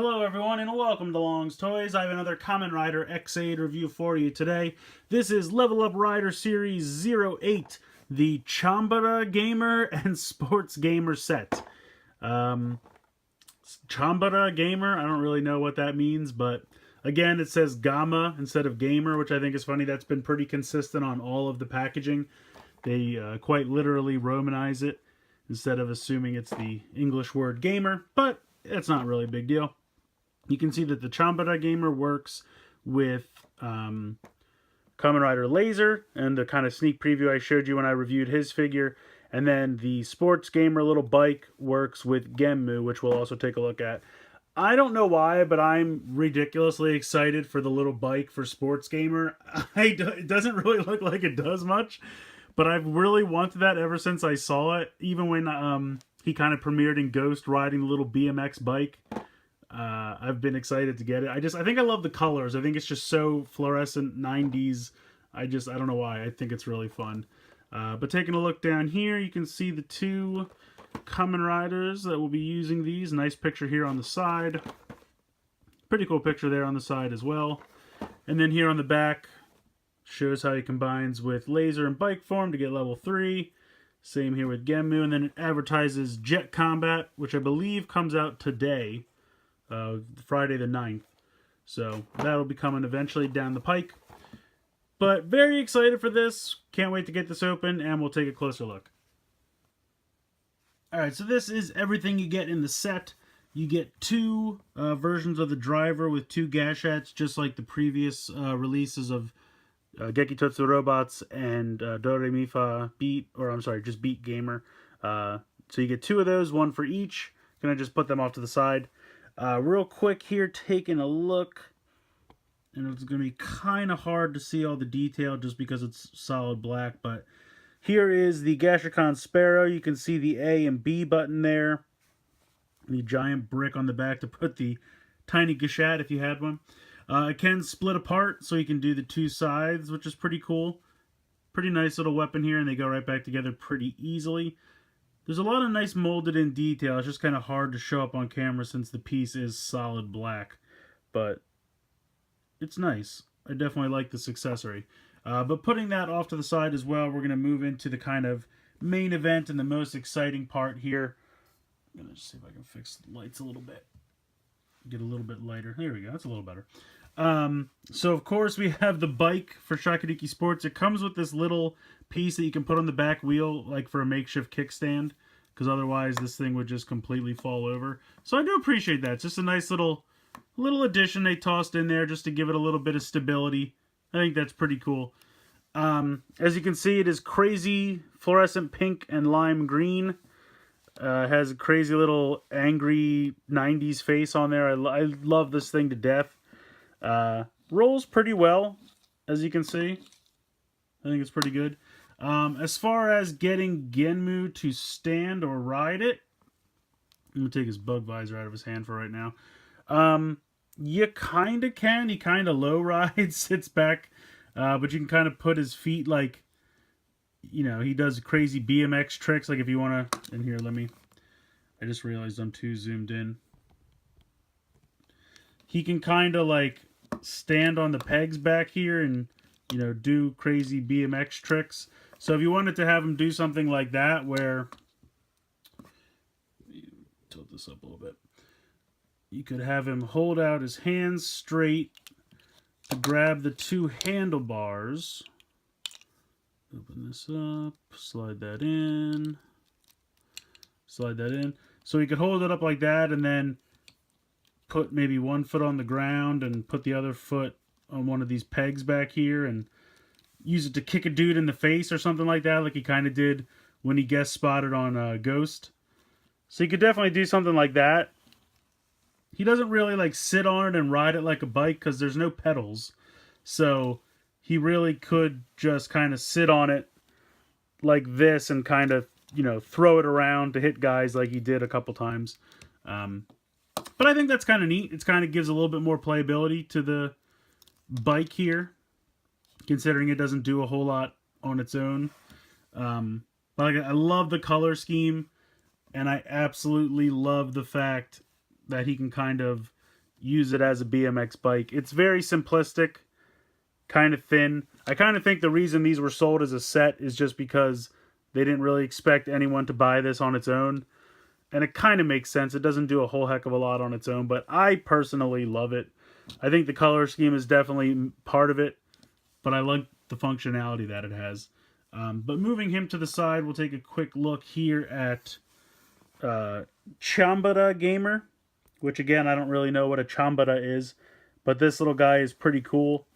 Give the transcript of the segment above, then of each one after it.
Hello everyone and welcome to Long's Toys. I have another Kamen Rider X8 review for you today. This is Level Up Rider Series 08, the Chambara Gamer and Sports Gamer set. Chambara Gamer, I don't really know what that means, but again it says Gamma instead of Gamer, which I think is funny. That's been pretty consistent on all of the packaging. They quite literally Romanize it instead of assuming it's the English word gamer, but it's not really a big deal. You can see that the Chambara Gamer works with Kamen Rider Laser and the kind of sneak preview I showed you when I reviewed his figure. And then the Sports Gamer little bike works with Genmu, which we'll also take a look at. I don't know why, but I'm ridiculously excited for the little bike for Sports Gamer. It doesn't really look like it does much, but I've really wanted that ever since I saw it. Even when he kind of premiered in Ghost riding the little BMX bike. I've been excited to get it. I think I love the colors. I think it's just so fluorescent 90s. I don't know why. I think it's really fun. But taking a look down here, you can see the two Kamen Riders that will be using these. Nice picture here on the side. Pretty cool picture there on the side as well. And then here on the back, shows how he combines with Laser and Bike form to get level 3. Same here with Genmu. And then it advertises Jet Combat, which I believe comes out today. Friday the 9th. So that'll be coming eventually down the pike. But very excited for this. Can't wait to get this open and we'll take a closer look. Alright, so this is everything you get in the set. You get two versions of the driver with two gashettes, just like the previous releases of Gekitotsu Robots and Doremifa Beat, or I'm sorry, just Beat Gamer. So you get two of those, one for each. Gonna just put them off to the side. Real quick here, taking a look, and it's going to be kind of hard to see all the detail just because it's solid black, but here is the Gashikon Sparrow. You can see the A and B button there, the giant brick on the back to put the tiny Gashat if you had one. It can split apart, so you can do the two sides, which is pretty cool. Pretty nice little weapon here, and they go right back together pretty easily. There's a lot of nice molded in detail. It's just kind of hard to show up on camera since the piece is solid black. But it's nice. I definitely like this accessory. But putting that off to the side as well, we're going to move into the kind of main event and the most exciting part here. I'm going to see if I can fix the lights a little bit. Get a little bit lighter. There we go. That's a little better. So of course we have the bike for Shakuduki Sports. It comes with this little piece that you can put on the back wheel, like for a makeshift kickstand, because otherwise this thing would just completely fall over. So I do appreciate that. It's just a nice little addition they tossed in there just to give it a little bit of stability. I think that's pretty cool. As you can see, it is crazy fluorescent pink and lime green. Has a crazy little angry 90s face on there. I love this thing to death. Rolls pretty well, as you can see. I think it's pretty good. As far as getting Genmu to stand or ride it, I'm going to take his bug visor out of his hand for right now. You kind of can. He kind of low rides, sits back, but you can kind of put his feet like, you know, he does crazy BMX tricks. Like if you want to, in here, I just realized I'm too zoomed in. He can kind of like stand on the pegs back here and, you know, do crazy BMX tricks. So if you wanted to have him do something like that where, let me tilt this up a little bit, you could have him hold out his hands straight to grab the two handlebars. Open this up, slide that in, slide that in. So he could hold it up like that and then put maybe one foot on the ground and put the other foot on one of these pegs back here and use it to kick a dude in the face or something like that, like he kind of did when he guest spotted on Ghost. So you could definitely do something like that. He doesn't really like sit on it and ride it like a bike because there's no pedals. So he really could just kind of sit on it like this and kind of, you know, throw it around to hit guys like he did a couple times. But I think that's kind of neat. It kind of gives a little bit more playability to the bike here, considering it doesn't do a whole lot on its own. But I love the color scheme, and I absolutely love the fact that he can kind of use it as a BMX bike. It's very simplistic, kind of thin. I kind of think the reason these were sold as a set is just because they didn't really expect anyone to buy this on its own. And it kind of makes sense. It doesn't do a whole heck of a lot on its own, but I personally love it. I think the color scheme is definitely part of it, but I like the functionality that it has. But moving him to the side, we'll take a quick look here at Chambara Gamer, which again, I don't really know what a Chambara is, but this little guy is pretty cool.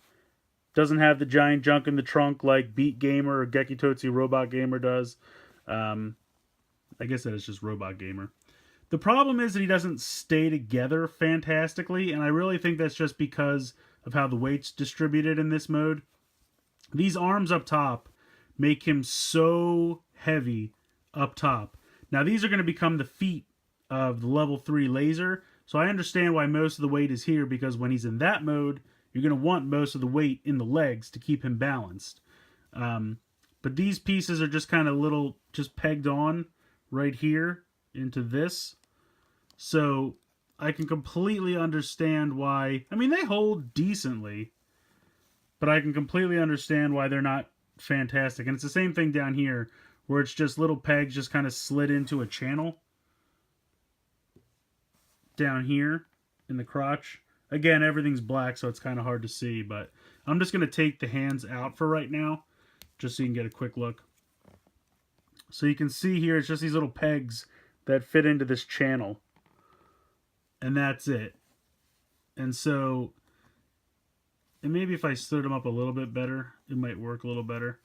Doesn't have the giant junk in the trunk like Beat Gamer or Gekitotsu Robot Gamer does. I guess that is just Robot Gamer. The problem is that he doesn't stay together fantastically, and I really think that's just because of how the weight's distributed in this mode. These arms up top make him so heavy up top. Now, these are going to become the feet of the level 3 laser, so I understand why most of the weight is here, because when he's in that mode, you're going to want most of the weight in the legs to keep him balanced. But these pieces are just kind of just pegged on right here into this. So I can completely understand why. I mean, they hold decently, but I can completely understand why they're not fantastic. And it's the same thing down here, where it's just little pegs just kind of slid into a channel down here in the crotch. Again, everything's black, so it's kind of hard to see, but I'm just going to take the hands out for right now, just so you can get a quick look. So you can see here, it's just these little pegs that fit into this channel. And that's it. And so, and maybe if I stood them up a little bit better, it might work a little better.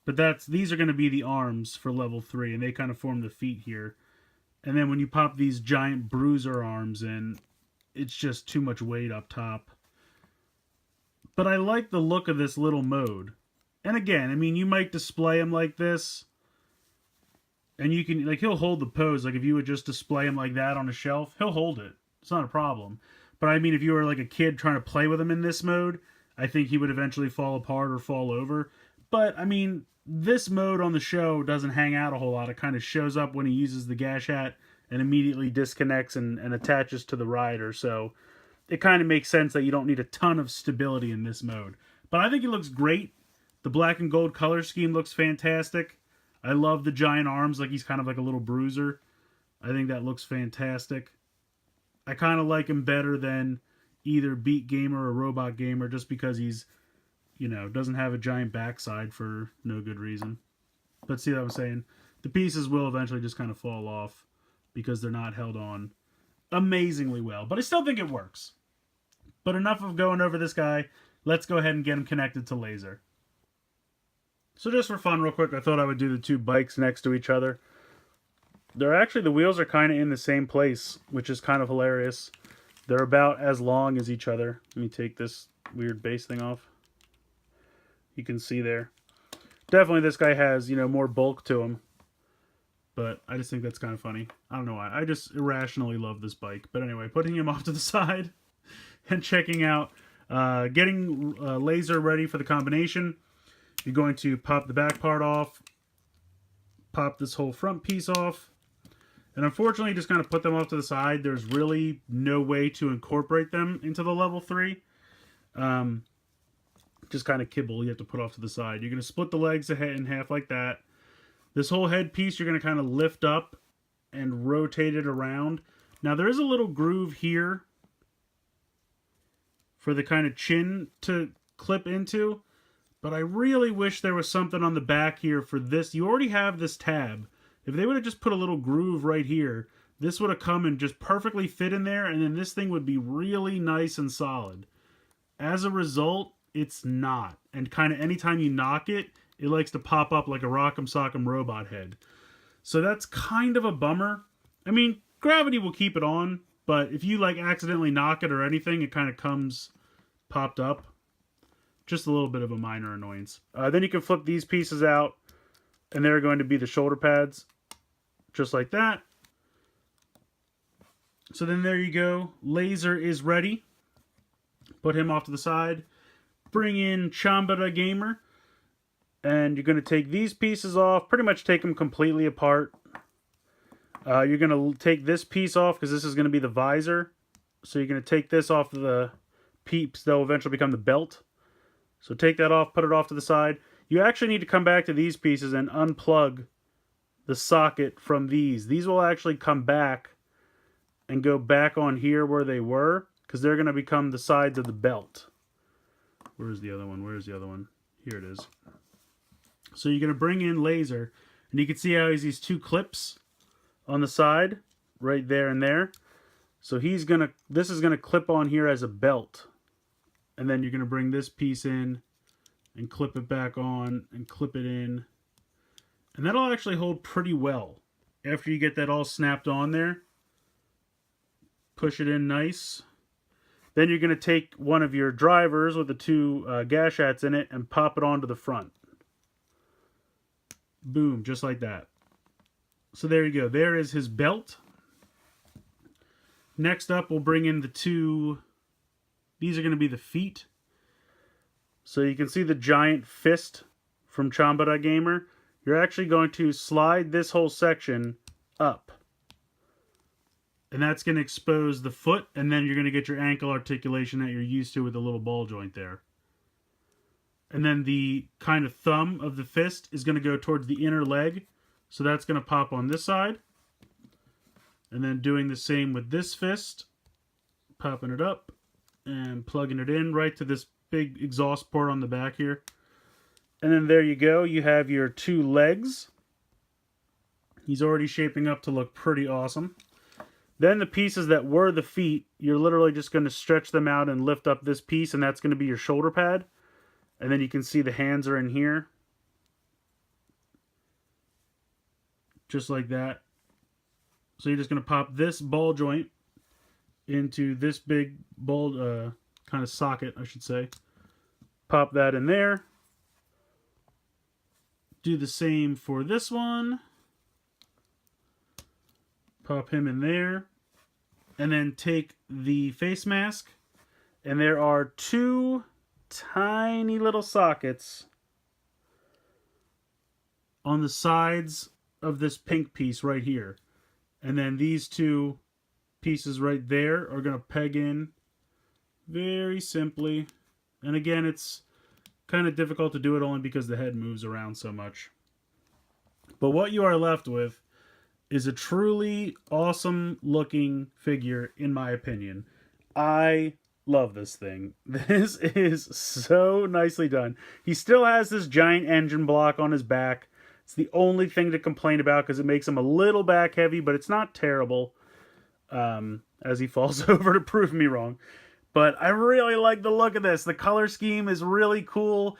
But these are going to be the arms for level 3, and they kind of form the feet here. And then when you pop these giant bruiser arms in, it's just too much weight up top. But I like the look of this little mode. And again, I mean, you might display him like this, and you can, like, he'll hold the pose. Like, if you would just display him like that on a shelf, he'll hold it. It's not a problem. But I mean, if you were like a kid trying to play with him in this mode, I think he would eventually fall apart or fall over. But, I mean, this mode on the show doesn't hang out a whole lot. It kind of shows up when he uses the gash hat and immediately disconnects and attaches to the rider. So it kind of makes sense that you don't need a ton of stability in this mode. But I think it looks great. The black and gold color scheme looks fantastic. I love the giant arms, like he's kind of like a little bruiser. I think that looks fantastic. I kind of like him better than either Beat Gamer or Robot Gamer, just because he's, you know, doesn't have a giant backside for no good reason. But see what I'm saying? The pieces will eventually just kind of fall off because they're not held on amazingly well. But I still think it works. But enough of going over this guy. Let's go ahead and get him connected to laser. So just for fun, real quick, I thought I would do the two bikes next to each other. They're actually, the wheels are kind of in the same place, which is kind of hilarious. They're about as long as each other. Let me take this weird base thing off. You can see there. Definitely this guy has, you know, more bulk to him. But I just think that's kind of funny. I don't know why. I just irrationally love this bike. But anyway, putting him off to the side and checking out, getting laser ready for the combination. You're going to pop the back part off, pop this whole front piece off, and unfortunately just kind of put them off to the side. There's really no way to incorporate them into the level 3. Just kind of kibble you have to put off to the side. You're going to split the legs in half like that. This whole head piece you're going to kind of lift up and rotate it around. Now there is a little groove here for the kind of chin to clip into. But I really wish there was something on the back here for this. You already have this tab. If they would have just put a little groove right here, this would have come and just perfectly fit in there, and then this thing would be really nice and solid. As a result, it's not. And kind of anytime you knock it, it likes to pop up like a Rock'em Sock'em robot head. So that's kind of a bummer. I mean, gravity will keep it on, but if you like accidentally knock it or anything, it kind of comes popped up. Just a little bit of a minor annoyance. Then you can flip these pieces out, and they're going to be the shoulder pads, just like that. So then there you go. Laser is ready. Put him off to the side. Bring in Chambara Gamer, and you're going to take these pieces off, pretty much take them completely apart. You're going to take this piece off because this is going to be the visor. So you're going to take this off of the peeps that will eventually become the belt. So take that off, put it off to the side. You actually need to come back to these pieces and unplug the socket from these. These will actually come back and go back on here where they were, because they're going to become the sides of the belt. Where's the other one? Where's the other one? Here it is. So you're going to bring in laser, and you can see how he's these two clips on the side, right there and there. So this is gonna clip on here as a belt, and then you're gonna bring this piece in and clip it back on and clip it in, and that'll actually hold pretty well after you get that all snapped on there. Push it in nice. Then you're gonna take one of your drivers with the two gashats in it and pop it onto the front. Boom, just like that. So there you go. There is his belt. Next up, we'll bring in the two. These are going to be the feet. So you can see the giant fist from Chambara Gamer. You're actually going to slide this whole section up. And that's going to expose the foot, and then you're going to get your ankle articulation that you're used to with the little ball joint there. And then the kind of thumb of the fist is going to go towards the inner leg. So that's going to pop on this side. And then doing the same with this fist. Popping it up and plugging it in right to this big exhaust port on the back here. And then there you go. You have your two legs. He's already shaping up to look pretty awesome. Then the pieces that were the feet, you're literally just going to stretch them out and lift up this piece, and that's going to be your shoulder pad. And then you can see the hands are in here. Just like that. So you're just going to pop this ball joint into this big ball kind of socket, I should say. Pop that in there. Do the same for this one. Pop him in there. And then take the face mask. And there are two tiny little sockets on the sides of this pink piece right here. And then these two pieces right there are going to peg in very simply. And again, it's kind of difficult to do it only because the head moves around so much. But what you are left with is a truly awesome looking figure, in my opinion. I love this thing. This is so nicely done. He still has this giant engine block on his back. It's the only thing to complain about because it makes him a little back heavy, but it's not terrible. As he falls over to prove me wrong. But I really like the look of this. The color scheme is really cool.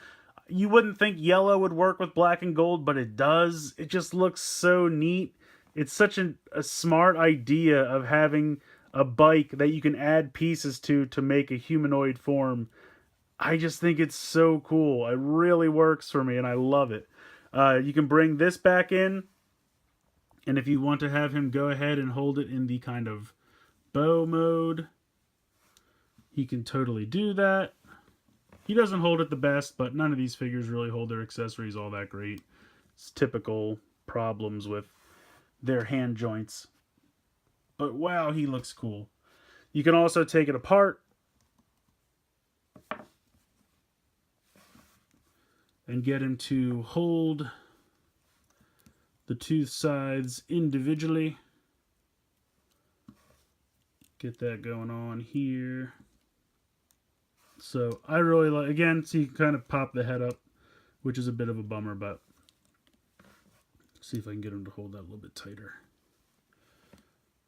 You wouldn't think yellow would work with black and gold, but it does. It just looks so neat. It's such a smart idea of having a bike that you can add pieces to make a humanoid form. I just think it's so cool. It really works for me, and I love it. You can bring this back in, and if you want to have him go ahead and hold it in the kind of bow mode, he can totally do that. He doesn't hold it the best, but none of these figures really hold their accessories all that great. It's typical problems with their hand joints. But wow, he looks cool. You can also take it apart and get him to hold the two sides individually. Get that going on here. So I really like, again, so you can kind of pop the head up, which is a bit of a bummer, but see if I can get him to hold that a little bit tighter.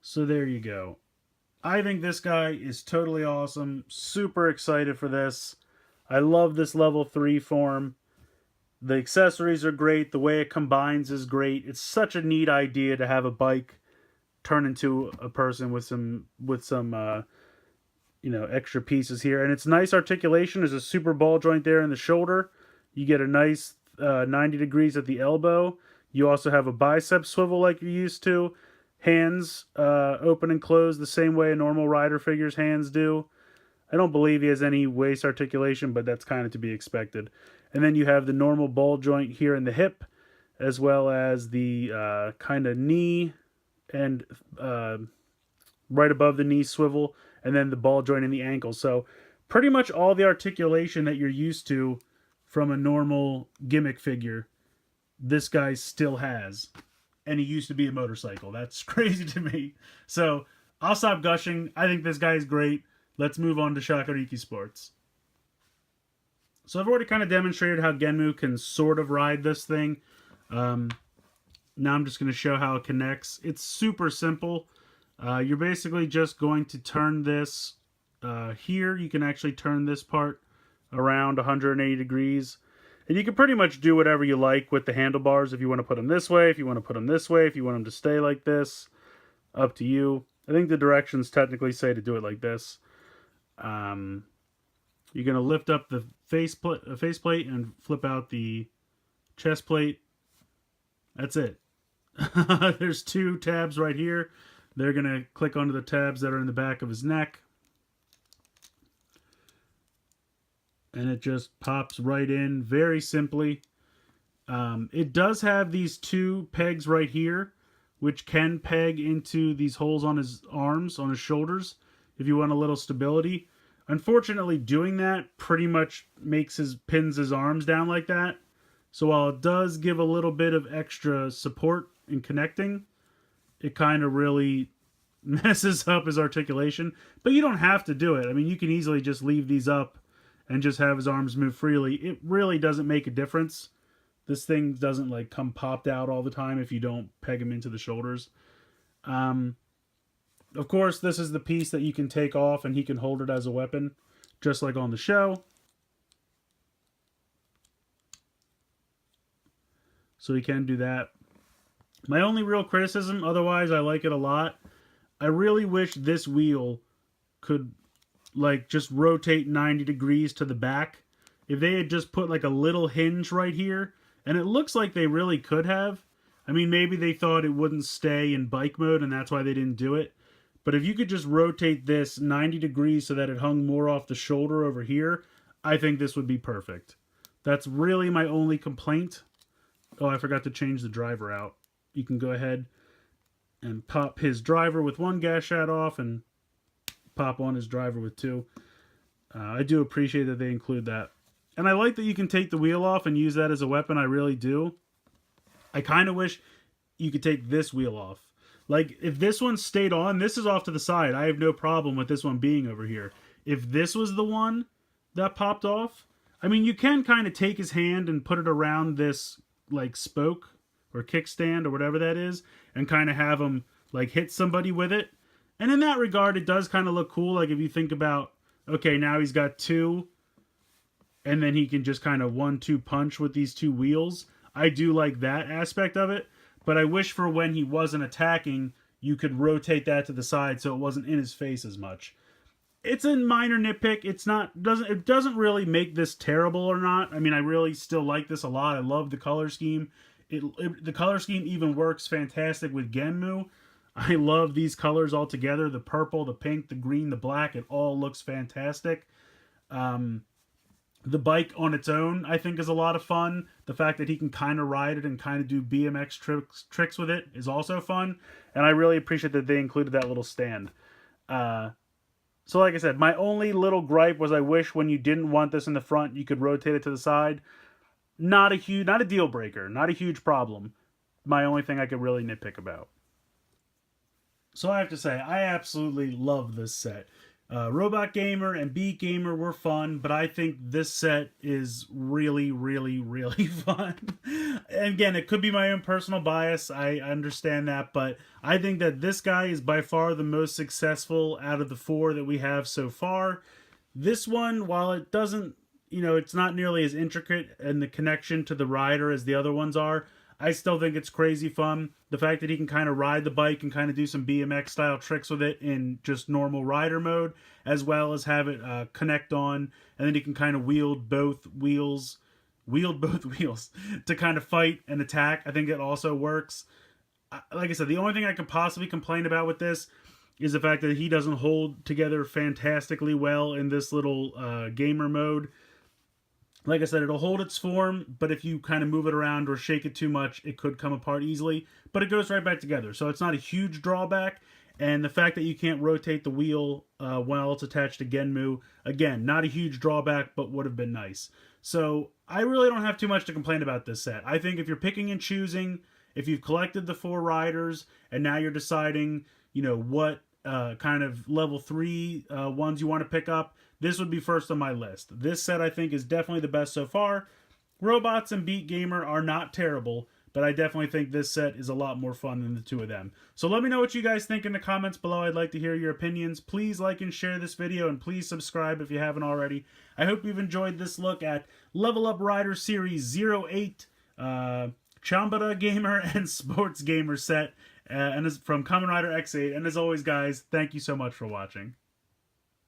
So there you go. I think this guy is totally awesome. Super excited for this. I love this level 3 form. The accessories are great. The way it combines is great. It's such a neat idea to have a bike turn into a person with some extra pieces here. And it's nice articulation. There's a super ball joint there in the shoulder. You get a nice 90 degrees at the elbow. You also have a bicep swivel like you're used to. Hands open and close the same way a normal rider figure's hands do. I don't believe he has any waist articulation, but that's kind of to be expected. And then you have the normal ball joint here in the hip, as well as the kind of knee and right above the knee swivel. and then the ball joint in the ankle. So pretty much all the articulation that you're used to from a normal gimmick figure, this guy still has. And he used to be a motorcycle. That's crazy to me. So I'll stop gushing. I think this guy is great. Let's move on to Shakuriki Sports. So I've already kind of demonstrated how Genmu can sort of ride this thing. Now I'm just going to show how it connects. It's super simple. You're basically just going to turn this here. You can actually turn this part around 180 degrees. And you can pretty much do whatever you like with the handlebars. If you want to put them this way, if you want to put them this way, if you want them to stay like this, up to you. I think the directions technically say to do it like this. You're going to lift up the faceplate and flip out the chest plate. That's it. There's 2 tabs right here. They're going to click onto the tabs that are in the back of his neck. And it just pops right in very simply. It does have these 2 pegs right here, which can peg into these holes on his arms, on his shoulders, if you want a little stability. Unfortunately, doing that pretty much pins his arms down like that. So while it does give a little bit of extra support in connecting, it kind of really messes up his articulation. But you don't have to do it. I mean, you can easily just leave these up and just have his arms move freely. It really doesn't make a difference. This thing doesn't like come popped out all the time if you don't peg him into the shoulders. Of course, this is the piece that you can take off and he can hold it as a weapon, just like on the show. So he can do that. My only real criticism, otherwise I like it a lot. I really wish this wheel could like just rotate 90 degrees to the back. If they had just put like a little hinge right here, and it looks like they really could have. I mean, maybe they thought it wouldn't stay in bike mode and that's why they didn't do it. But if you could just rotate this 90 degrees so that it hung more off the shoulder over here, I think this would be perfect. That's really my only complaint. Oh, I forgot to change the driver out. You can go ahead and pop his driver with 1 gas shot off and pop on his driver with 2. I do appreciate that they include that. And I like that you can take the wheel off and use that as a weapon. I really do. I kind of wish you could take this wheel off. Like, if this one stayed on, this is off to the side. I have no problem with this one being over here. If this was the one that popped off, I mean, you can kind of take his hand and put it around this, like, spoke or kickstand or whatever that is, and kind of have him, like, hit somebody with it. And in that regard, it does kind of look cool. Like, if you think about, okay, now he's got 2, and then he can just kind of 1-2 punch with these 2 wheels. I do like that aspect of it. But I wish for when he wasn't attacking, you could rotate that to the side so it wasn't in his face as much. It's a minor nitpick. It doesn't really make this terrible or not. I mean, I really still like this a lot. I love the color scheme. The color scheme even works fantastic with Genmu. I love these colors all together. The purple, the pink, the green, the black. It all looks fantastic. The bike on its own, I think, is a lot of fun. The fact that he can kind of ride it and kind of do BMX tricks with it is also fun. And I really appreciate that they included that little stand. So like I said, my only little gripe was I wish when you didn't want this in the front, you could rotate it to the side. Not a deal breaker. Not a huge problem. My only thing I could really nitpick about. So I have to say, I absolutely love this set. Robot Gamer and Beat Gamer were fun, but I think this set is really, really, really fun. And again, it could be my own personal bias. I understand that, but I think that this guy is by far the most successful out of the 4 that we have so far. This one, while it doesn't, it's not nearly as intricate in the connection to the rider as the other ones are, I still think it's crazy fun. The fact that he can kind of ride the bike and kind of do some BMX style tricks with it in just normal rider mode, as well as have it connect on, and then he can kind of wield both wheels to kind of fight and attack. I think it also works. Like I said, the only thing I could possibly complain about with this is the fact that he doesn't hold together fantastically well in this little gamer mode. Like I said, it'll hold its form, but if you kind of move it around or shake it too much, it could come apart easily. But it goes right back together, so it's not a huge drawback. And the fact that you can't rotate the wheel while it's attached to Genmu, again, not a huge drawback, but would have been nice. So I really don't have too much to complain about this set. I think if you're picking and choosing, if you've collected the 4 riders and now you're deciding, you know, what kind of level 3 ones you want to pick up, this would be first on my list. This set I think is definitely the best so far. Robots and Beat Gamer are not terrible, but I definitely think this set is a lot more fun than the 2 of them. So let me know what you guys think in the comments below. I'd like to hear your opinions. Please like and share this video, and please subscribe if you haven't already. I hope you've enjoyed this look at Level Up Rider Series 08, Chambara Gamer and Sports Gamer set, and is from Kamen Rider X8. And as always, guys, thank you so much for watching.